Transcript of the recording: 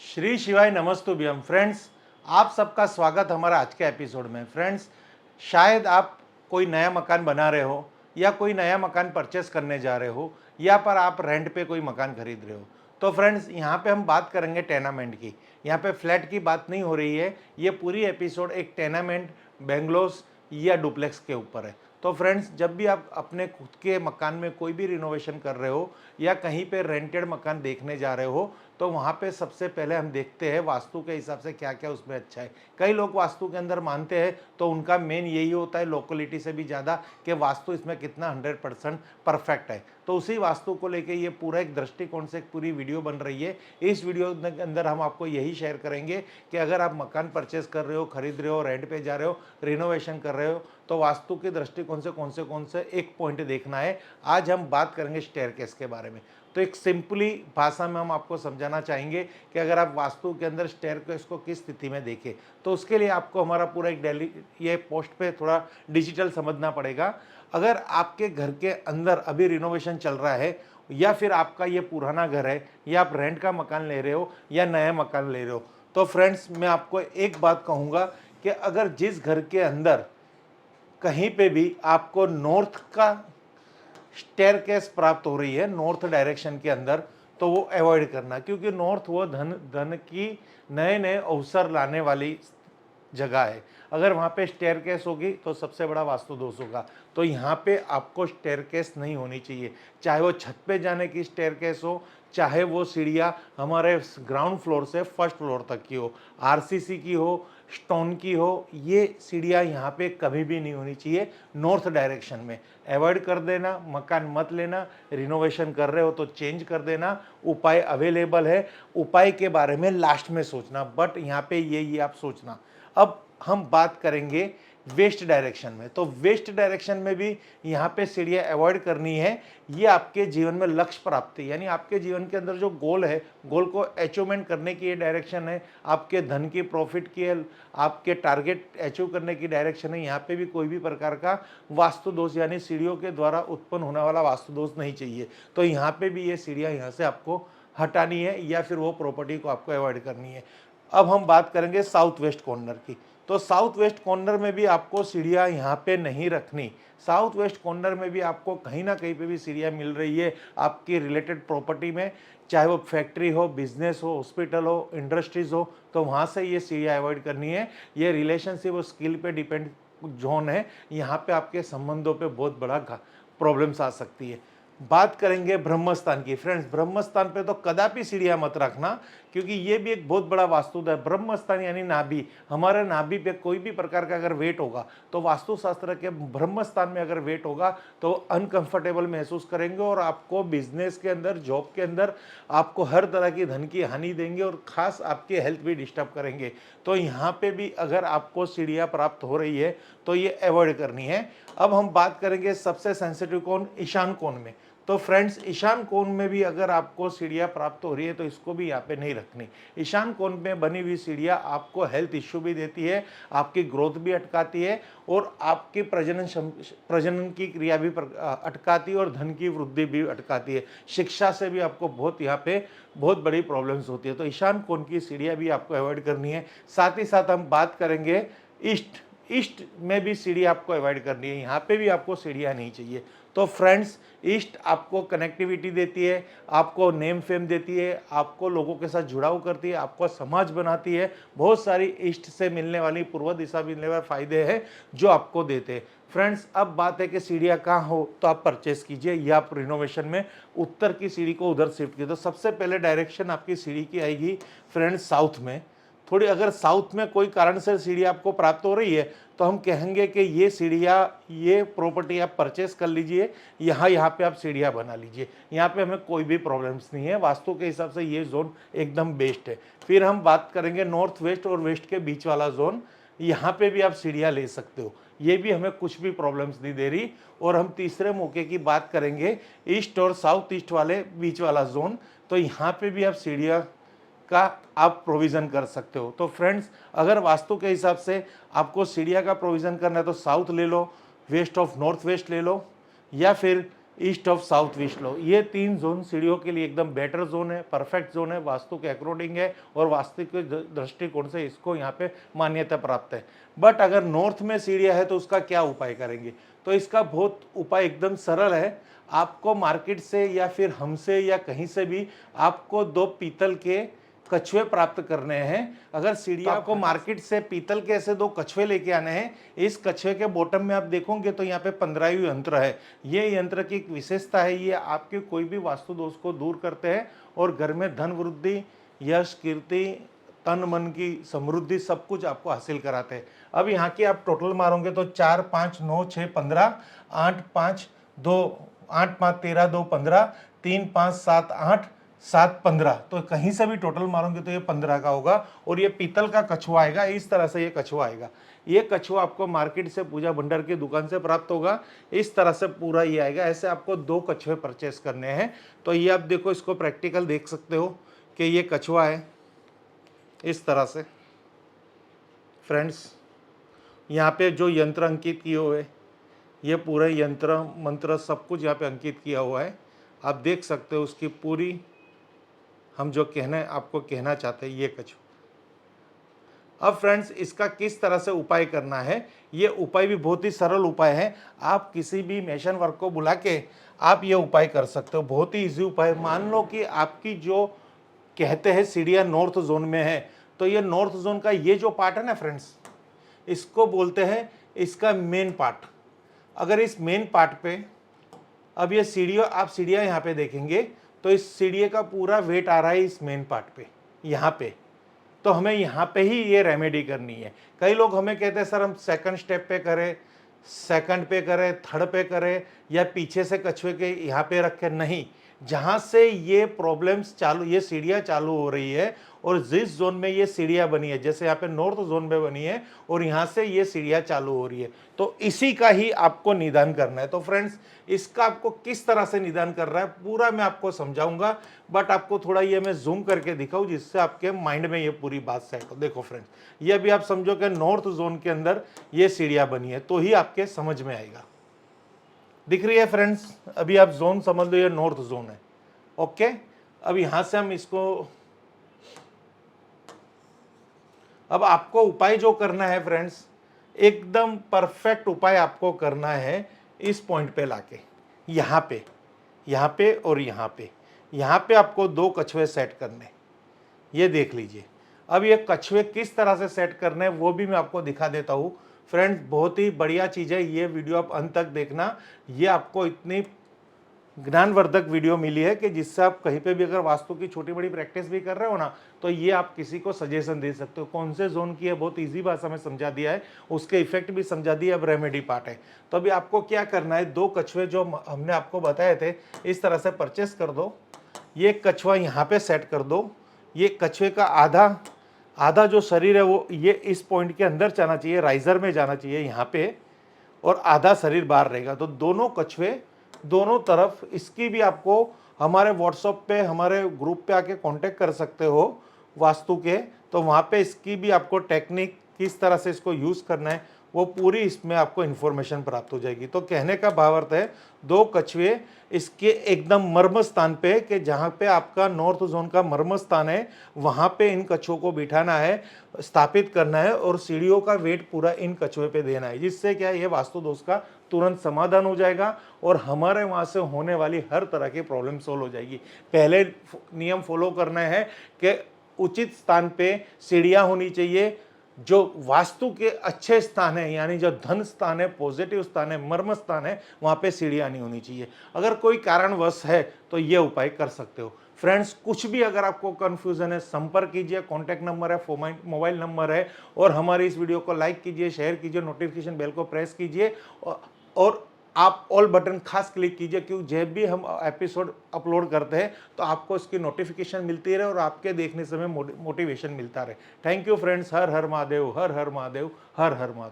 श्री शिवाय नमस्तुभ्यम फ्रेंड्स, आप सबका स्वागत हमारा आज के एपिसोड में। फ्रेंड्स, शायद आप कोई नया मकान बना रहे हो या कोई नया मकान परचेस करने जा रहे हो या पर आप रेंट पे कोई मकान खरीद रहे हो। तो फ्रेंड्स, यहाँ पे हम बात करेंगे टेनामेंट की। यहाँ पे फ्लैट की बात नहीं हो रही है। ये पूरी एपिसोड एक टेनामेंट, बेंगलोस या डुप्लेक्स के ऊपर है। तो फ्रेंड्स, जब भी आप अपने खुद के मकान में कोई भी रिनोवेशन कर रहे हो या कहीं पे रेंटेड मकान देखने जा रहे हो, तो वहाँ पे सबसे पहले हम देखते हैं वास्तु के हिसाब से क्या क्या उसमें अच्छा है। कई लोग वास्तु के अंदर मानते हैं, तो उनका मेन यही होता है लोकेलिटी से भी ज़्यादा कि वास्तु इसमें कितना 100% परफेक्ट है। तो उसी वास्तु को लेके ये पूरा एक दृष्टिकोण से एक पूरी वीडियो बन रही है। इस वीडियो के अंदर हम आपको यही शेयर करेंगे कि अगर आप मकान परचेस कर रहे हो, खरीद रहे हो, रेंट पे जा रहे हो, रिनोवेशन कर रहे हो, तो वास्तु के दृष्टिकोण से कौन से एक पॉइंट देखना है। आज हम बात करेंगे स्टेयरकेस के बारे में। तो एक सिंपली भाषा में हम आपको समझाना चाहेंगे कि अगर आप वास्तु के अंदर स्टेयरकेस को किस स्थिति में देखें, तो उसके लिए आपको हमारा पूरा एक डेली ये पोस्ट पे थोड़ा डिजिटल समझना पड़ेगा। अगर आपके घर के अंदर अभी रिनोवेशन चल रहा है या फिर आपका ये पुराना घर है या आप रेंट का मकान ले रहे हो या नया मकान ले रहे हो, तो फ्रेंड्स, मैं आपको एक बात कहूँगा कि अगर जिस घर के अंदर कहीं पे भी आपको नॉर्थ का स्टेयरकेस प्राप्त हो रही है, नॉर्थ डायरेक्शन के अंदर, तो वो अवॉइड करना, क्योंकि नॉर्थ वो धन की नए नए अवसर लाने वाली जगह है। अगर वहाँ पे स्टेयरकेस होगी तो सबसे बड़ा वास्तु दोष होगा। तो यहाँ पे आपको स्टेयरकेस नहीं होनी चाहिए, चाहे वो छत पे जाने की स्टेयरकेस हो, चाहे वो सीढ़ियाँ हमारे ग्राउंड फ्लोर से फर्स्ट फ्लोर तक की हो, आरसीसी की हो, स्टोन की हो, ये सीढ़ियाँ यहाँ पे कभी भी नहीं होनी चाहिए नॉर्थ डायरेक्शन में। अवॉइड कर देना, मकान मत लेना। रिनोवेशन कर रहे हो तो चेंज कर देना। उपाय अवेलेबल है, उपाय के बारे में लास्ट में सोचना, बट यहाँ पे ये आप सोचना। अब हम बात करेंगे वेस्ट डायरेक्शन में। तो वेस्ट डायरेक्शन में भी यहाँ पे सीढ़ियाँ अवॉइड करनी है। ये आपके जीवन में लक्ष्य प्राप्ति, यानी आपके जीवन के अंदर जो गोल है, गोल को अचीवमेंट करने की ये डायरेक्शन है। आपके धन की, प्रॉफिट की, आपके टारगेट अचीव करने की डायरेक्शन है। यहाँ पे भी कोई भी प्रकार का वास्तु दोष यानी सीढ़ियों के द्वारा उत्पन्न होने वाला वास्तु दोष नहीं चाहिए। तो यहाँ पे भी ये सीढ़ियाँ यहाँ से आपको हटानी है या फिर वो प्रॉपर्टी को आपको अवॉइड करनी है। अब हम बात करेंगे साउथ वेस्ट कॉर्नर की। तो साउथ वेस्ट कॉर्नर में भी आपको सीढ़ियाँ यहाँ पे नहीं रखनी। साउथ वेस्ट कॉर्नर में भी आपको कहीं ना कहीं पे भी सीढ़ियाँ मिल रही है आपकी रिलेटेड प्रॉपर्टी में, चाहे वो फैक्ट्री हो, बिजनेस हो, हॉस्पिटल हो, इंडस्ट्रीज हो, तो वहाँ से ये सीढ़ियाँ अवॉइड करनी है। ये रिलेशनशिप और स्किल पे डिपेंड जोन है। यहाँ पे आपके संबंधों पे बहुत बड़ा प्रॉब्लम्स आ सकती है। बात करेंगे ब्रह्मस्थान की। फ्रेंड्स, ब्रह्मस्थान पे तो कदापि सीढ़ियाँ मत रखना, क्योंकि ये भी एक बहुत बड़ा वास्तुद है। ब्रह्मस्थान यानी नाभि, हमारे नाभि पे कोई भी प्रकार का अगर वेट होगा, तो वास्तुशास्त्र के ब्रह्मस्थान में अगर वेट होगा तो अनकंफर्टेबल महसूस करेंगे और आपको बिजनेस के अंदर, जॉब के अंदर आपको हर तरह की धन की हानि देंगे और खास आपकी हेल्थ भी डिस्टर्ब करेंगे। तो यहाँ पे भी अगर आपको सीढ़ियाँ प्राप्त हो रही है तो ये अवॉइड करनी है। अब हम बात करेंगे सबसे सेंसिटिव कोण, ईशान कोण में। तो फ्रेंड्स, ईशान कोण में भी अगर आपको सीढ़ियाँ प्राप्त हो रही है तो इसको भी यहाँ पे नहीं रखनी। ईशान कोण में बनी हुई सीढ़ियाँ आपको हेल्थ इश्यू भी देती है, आपकी ग्रोथ भी अटकाती है और आपकी प्रजनन की क्रिया भी अटकाती है और धन की वृद्धि भी अटकाती है। शिक्षा से भी आपको बहुत यहाँ पे बहुत बड़ी प्रॉब्लम्स होती है। तो ईशान कोण की सीढ़ियाँ भी आपको अवॉइड करनी है। साथ ही साथ हम बात करेंगे ईस्ट। ईस्ट में भी सीढ़ी आपको अवॉइड करनी है, यहाँ पे भी आपको सीढ़ियाँ नहीं चाहिए। तो फ्रेंड्स, ईस्ट आपको कनेक्टिविटी देती है, आपको नेम फेम देती है, आपको लोगों के साथ जुड़ाव करती है, आपको समाज बनाती है। बहुत सारी ईस्ट से मिलने वाली, पूर्व दिशा मिलने वाले फायदे हैं जो आपको देते हैं। फ्रेंड्स, अब बात है कि सीढ़ियाँ कहाँ हो तो आप परचेस कीजिए या आप रिनोवेशन में उत्तर की सीढ़ी को उधर शिफ्ट कीजिए। तो सबसे पहले डायरेक्शन आपकी सीढ़ी की आएगी फ्रेंड्स साउथ में। थोड़ी अगर साउथ में कोई कारण से सीढ़ी आपको प्राप्त हो रही है तो हम कहेंगे कि ये सीढ़ियाँ, ये प्रॉपर्टी आप परचेस कर लीजिए, यहाँ पे आप सीढ़ियाँ बना लीजिए। यहाँ पे हमें कोई भी प्रॉब्लम्स नहीं है, वास्तु के हिसाब से ये जोन एकदम बेस्ट है। फिर हम बात करेंगे नॉर्थ वेस्ट और वेस्ट के बीच वाला जोन, यहाँ पे भी आप सीढ़ियाँ ले सकते हो, ये भी हमें कुछ भी प्रॉब्लम्स नहीं दे रही। और हम तीसरे मौके की बात करेंगे ईस्ट और साउथ ईस्ट वाले बीच वाला जोन, तो यहाँ पे भी आप सीढ़ियाँ का आप प्रोविज़न कर सकते हो। तो फ्रेंड्स, अगर वास्तु के हिसाब से आपको सीढ़ियाँ का प्रोविज़न करना है तो साउथ ले लो, वेस्ट ऑफ नॉर्थ वेस्ट ले लो, या फिर ईस्ट ऑफ साउथ वेस्ट लो। ये 3 जोन सीढ़ियों के लिए एकदम बेटर जोन है, परफेक्ट जोन है, वास्तु के अकॉर्डिंग है और वास्तु के दृष्टिकोण से इसको यहाँ पे मान्यता प्राप्त है। बट अगर नॉर्थ में सीढ़ियाँ है तो उसका क्या उपाय करेंगे? तो इसका बहुत उपाय एकदम सरल है। आपको मार्केट से या फिर हमसे या कहीं से भी आपको 2 पीतल के कछुए प्राप्त करने हैं। अगर सीढ़ियाँ आपको मार्केट से पीतल के ऐसे 2 कछुए लेके आने हैं। इस कछुए के बॉटम में आप देखोगे तो यहाँ पे 15 यंत्र है। ये यंत्र की एक विशेषता है, ये आपके कोई भी वास्तु दोष को दूर करते हैं और घर में धन वृद्धि, यश, कीर्ति, तन मन की समृद्धि सब कुछ आपको हासिल कराते हैं। अब यहाँ की आप टोटल मारोगे तो 4, 5, 9, 6, 15, 8, 5, 2, 8, 5, 13, 2, 15, 3, 5, 7, 8, 7, 15, तो कहीं से भी टोटल मारोगे तो ये 15 का होगा और ये पीतल का कछुआ आएगा। इस तरह से ये कछुआ आएगा। ये कछुआ आपको मार्केट से पूजा भंडार की दुकान से प्राप्त होगा। इस तरह से पूरा ये आएगा। ऐसे आपको 2 कछुए परचेस करने हैं। तो ये आप देखो, इसको प्रैक्टिकल देख सकते हो कि ये कछुआ है इस तरह से। फ्रेंड्स, यहाँ पे जो यंत्र अंकित किए हुए, ये पूरे यंत्र मंत्र सब कुछ यहाँ पे अंकित किया हुआ है। आप देख सकते हो उसकी पूरी, हम जो आपको कहना चाहते हैं ये कछुआ। अब फ्रेंड्स, इसका किस तरह से उपाय करना है? ये उपाय भी बहुत ही सरल उपाय है। आप किसी भी मेशन वर्क को बुला के आप ये उपाय कर सकते हो। बहुत ही इजी उपाय। मान लो कि आपकी जो कहते हैं सीढ़ियाँ नॉर्थ जोन में है, तो ये नॉर्थ जोन का ये जो पार्ट है ना फ्रेंड्स, इसको बोलते हैं इसका मेन पार्ट। अगर इस मेन पार्ट पे अब ये सीढ़ियाँ यहाँ पे देखेंगे तो इस सीढ़ी का पूरा वेट आ रहा है इस मेन पार्ट पे, यहाँ पे। तो हमें यहाँ पे ही ये रेमेडी करनी है। कई लोग हमें कहते हैं सर हम सेकंड स्टेप पे करें, सेकंड पे करें, थर्ड पे करें या पीछे से कछुए के यहाँ पे रख के। नहीं, जहाँ से ये प्रॉब्लम्स चालू, ये सीढ़ियाँ चालू हो रही है और जिस जोन में ये सीढ़ियाँ बनी है, जैसे यहाँ पे नॉर्थ जोन में बनी है और यहाँ से ये सीढ़ियाँ चालू हो रही है, तो इसी का ही आपको निदान करना है। तो फ्रेंड्स, इसका आपको किस तरह से निदान कर रहा है पूरा मैं आपको समझाऊंगा। बट आपको थोड़ा ये मैं जूम करके दिखाऊं जिससे आपके माइंड में ये पूरी बात सेट हो। देखो फ्रेंड्स, ये अभी आप समझो कि नॉर्थ जोन के अंदर ये सीढ़ियाँ बनी है, तो ही आपके समझ में आएगा। दिख रही है फ्रेंड्स? अभी आप जोन समझ लो, ये नॉर्थ जोन है। ओके, अब यहां से हम इसको, अब आपको उपाय जो करना है फ्रेंड्स, एकदम परफेक्ट उपाय आपको करना है। इस पॉइंट पे लाके यहाँ पे और यहाँ पे आपको 2 कछुए सेट करने। ये देख लीजिए। अब ये कछुए किस तरह से सेट करने हैं वो भी मैं आपको दिखा देता हूँ। फ्रेंड्स, बहुत ही बढ़िया चीज़ है, ये वीडियो आप अंत तक देखना। ये आपको इतनी ज्ञानवर्धक वीडियो मिली है कि जिससे आप कहीं पे भी अगर वास्तु की छोटी बड़ी प्रैक्टिस भी कर रहे हो ना, तो ये आप किसी को सजेशन दे सकते हो। कौन से जोन की है बहुत इजी भाषा में समझा दिया है, उसके इफेक्ट भी समझा दिया। अब रेमेडी पार्ट है। तो अभी आपको क्या करना है, 2 कछुए जो हमने आपको बताए थे इस तरह से परचेस कर दो। ये कछुआ यहाँ पे सेट कर दो। ये कछुए का आधा जो शरीर है वो ये इस पॉइंट के अंदर जाना चाहिए, राइजर में जाना चाहिए यहाँ पे, और आधा शरीर बाहर रहेगा। तो दोनों कछुए दोनों तरफ, इसकी भी आपको हमारे व्हाट्सएप पे, हमारे ग्रुप पे आके कांटेक्ट कर सकते हो वास्तु के। तो वहाँ पे इसकी भी आपको टेक्निक किस तरह से इसको यूज़ करना है वो पूरी इसमें आपको इन्फॉर्मेशन प्राप्त हो जाएगी। तो कहने का भावार्थ है, 2 कछुए इसके एकदम मर्म स्थान पे, कि जहाँ पे आपका नॉर्थ जोन का मर्म स्थान है वहाँ पे इन कछुओं को बिठाना है, स्थापित करना है और सीढ़ियों का वेट पूरा इन कछुए पे देना है। जिससे क्या है, ये वास्तु दोष का तुरंत समाधान हो जाएगा और हमारे वहाँ से होने वाली हर तरह की प्रॉब्लम सोल्व हो जाएगी। पहले नियम फॉलो करना है कि उचित स्थान पे सीढ़ियाँ होनी चाहिए। जो वास्तु के अच्छे स्थान है, यानी जो धन स्थान है, पॉजिटिव स्थान है, मर्म स्थान है, वहाँ पे सीढ़ियाँ नहीं होनी चाहिए। अगर कोई कारणवश है तो ये उपाय कर सकते हो। फ्रेंड्स, कुछ भी अगर आपको कन्फ्यूजन है, संपर्क कीजिए। कॉन्टैक्ट नंबर है, मोबाइल नंबर है, और हमारी इस वीडियो को लाइक कीजिए, शेयर कीजिए, नोटिफिकेशन बेल को प्रेस कीजिए और आप ऑल बटन खास क्लिक कीजिए, क्योंकि जब भी हम एपिसोड अपलोड करते हैं तो आपको इसकी नोटिफिकेशन मिलती रहे और आपके देखने से हमें मोटिवेशन मिलता रहे। Thank you friends. Her her Mahadev, her her Mahadev, her her Mahadev.